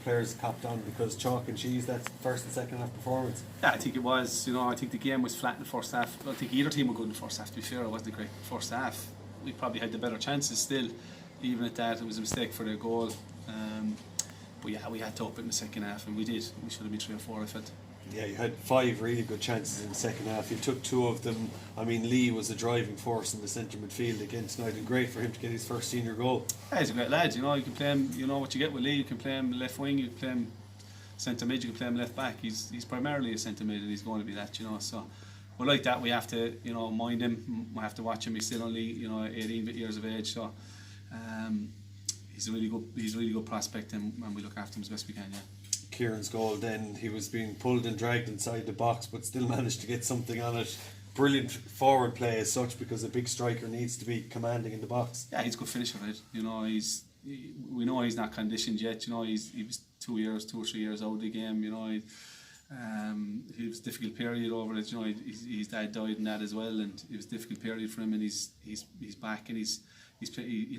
players copped on because chalk and cheese, that first and second half performance. Yeah, I think it was. I think the game was flat in the first half. I think either team were good in the first half. To be fair, it wasn't a great first half. We probably had the better chances still. Even at that, it was a mistake for their goal. But yeah, we had to up it in the second half, and we did. We should have been 3 or 4, I felt. Yeah, you had 5 really good chances in the second half. You took 2 of them. I mean, Lee was a driving force in the centre midfield again tonight, and great for him to get his first senior goal. Yeah, he's a great lad. You can play him. You know what you get with Lee. You can play him left wing. You can play him centre mid. You can play him left back. He's primarily a centre mid, and he's going to be that. So, but like that, we have to mind him. We have to watch him. He's still only 18 years of age. So, he's a really good prospect, and we look after him as best we can. Yeah. Kieran's goal then, he was being pulled and dragged inside the box but still managed to get something on it. Brilliant forward play as such, because a big striker needs to be commanding in the box. Yeah, he's a good finisher, right? We know he's not conditioned yet. He was 2 or 3 years out of the game. He was a difficult period over it. His dad died in that as well, and it was a difficult period for him, and he's back, and he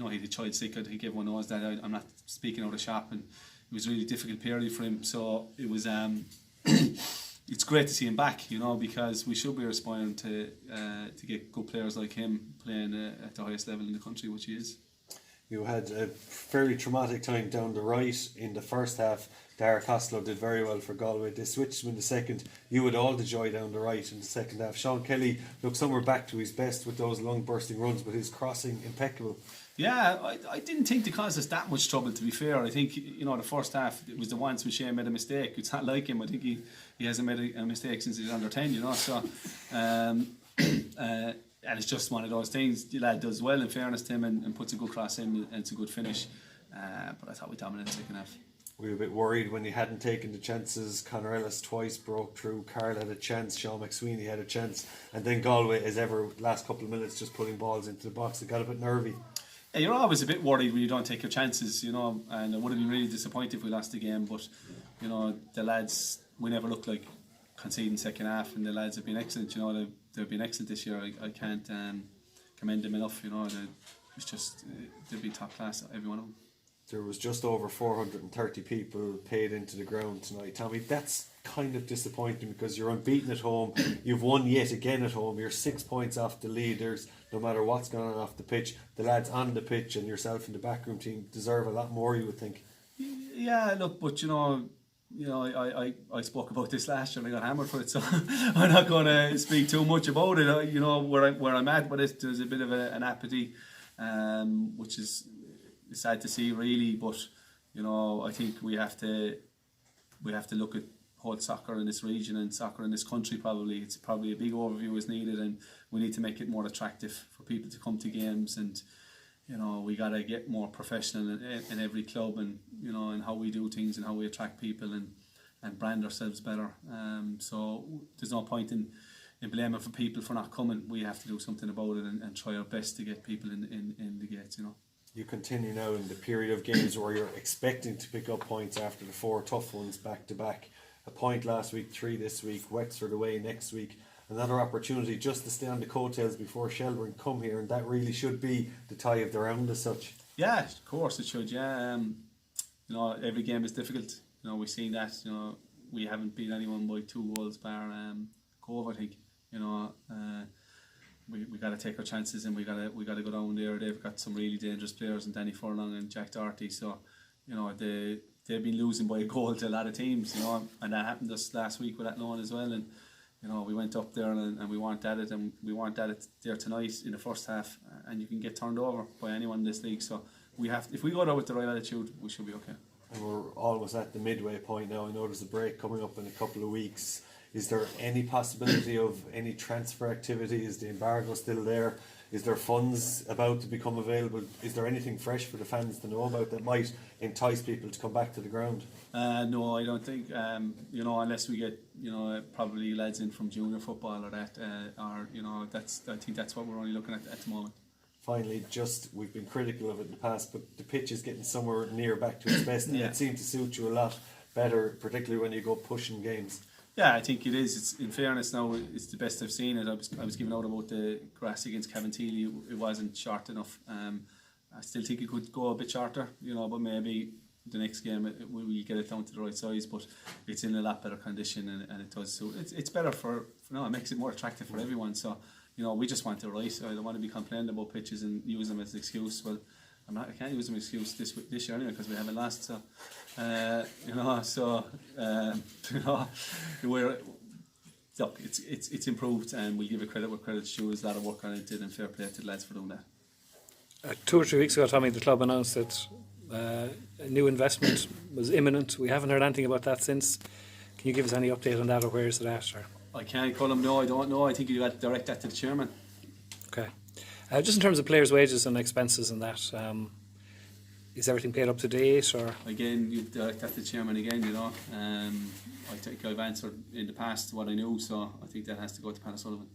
had a child sick. I think everyone knows that. I'm not speaking out of shop, and it was a really difficult period for him. So it was it's great to see him back, because we should be aspiring to get good players like him playing at the highest level in the country, which he is. You had a fairly traumatic time down the right in the first half. Dara Costello did very well for Galway. They switched him in the second. You had all the joy down the right in the second half. Sean Kelly looked somewhere back to his best with those lung bursting runs, but his crossing impeccable. Yeah, I didn't think they caused us that much trouble, to be fair. I think, the first half, it was the once when Shane made a mistake. It's not like him. I think he hasn't made a mistake since he was under 10, so... and it's just one of those things. The lad does well, in fairness to him, and puts a good cross in, and it's a good finish. But I thought we dominated the second half. We were a bit worried when he hadn't taken the chances. Conor Ellis twice broke through. Carl had a chance. Sean McSweeney had a chance. And then Galway, as ever, last couple of minutes, just putting balls into the box. It got a bit nervy. Yeah, you're always a bit worried when you don't take your chances, and I would have been really disappointed if we lost the game. But, the lads, we never looked like conceding second half, and the lads have been excellent. They've been excellent this year. I can't commend them enough. It's just they've been top class, every one of them. There was just over 430 people paid into the ground tonight. Tommy, that's kind of disappointing, because you're unbeaten at home. You've won yet again at home. You're 6 points off the leaders. No matter what's going on off the pitch, the lads on the pitch and yourself and the backroom team deserve a lot more, you would think. Yeah, look, but I spoke about this last year and I got hammered for it, so I'm not going to speak too much about it. Where I'm at with it, there's a bit of an apathy, which is sad to see, really. But I think we have to look at whole soccer in this region and soccer in this country. It's probably a big overview is needed, and we need to make it more attractive for people to come to games. And we got to get more professional in every club, and and how we do things and how we attract people and brand ourselves better. So there's no point in blaming for people for not coming. We have to do something about it and try our best to get people in the gates. You continue now in the period of games where you're expecting to pick up points after the 4 tough ones back to back. A point last week, 3 this week, Wexford away next week. Another opportunity just to stay on the coattails before Shelbourne come here, and that really should be the tie of the round as such. Yeah, of course it should. Yeah, every game is difficult. We've seen that. We haven't beat anyone by 2 goals bar Cove, I think. We got to take our chances, and we got to go down there. They've got some really dangerous players in Danny Furlong and Jack Doherty. So they've been losing by a goal to a lot of teams. And that happened just last week with Athlone as well. And we went up there and we weren't at it, and we weren't at it there tonight in the first half. And you can get turned over by anyone in this league. So if we go there with the right attitude, we should be okay. And we're almost at the midway point now. I know there's a break coming up in a couple of weeks. Is there any possibility of any transfer activity? Is the embargo still there? Is there funds about to become available? Is there anything fresh for the fans to know about that might entice people to come back to the ground? No, I don't think. Unless we get probably lads in from junior football or that, I think that's what we're only looking at the moment. Finally, we've been critical of it in the past, but the pitch is getting somewhere near back to its best, and it seemed to suit you a lot better, particularly when you go pushing games. Yeah, I think it is. It's, in fairness now, it's the best I've seen it. I was giving out about the grass against Cavantilli. It wasn't short enough. I still think it could go a bit shorter, but maybe the next game we get it down to the right size, but it's in a lot better condition, and it does. So it's better it makes it more attractive for everyone. So we just want it right. I don't want to be complaining about pitches and use them as an excuse. Well, I can't use them as an excuse this year anyway because we haven't lost. So we're. Look, it's improved, and we give it credit where credit's due. There's a lot of work on it, and fair play to the lads for doing that. 2 or 3 weeks ago, Tommy, the club announced that a new investment was imminent. We haven't heard anything about that since. Can you give us any update on that, or where is it at? Or? I can't call him. No, I don't know. I think you got to direct that to the chairman. Okay. Just in terms of players' wages and expenses and that, is everything paid up to date? Or again, you direct that to the chairman again. I think I've answered in the past what I knew, so I think that has to go to Pat Sullivan.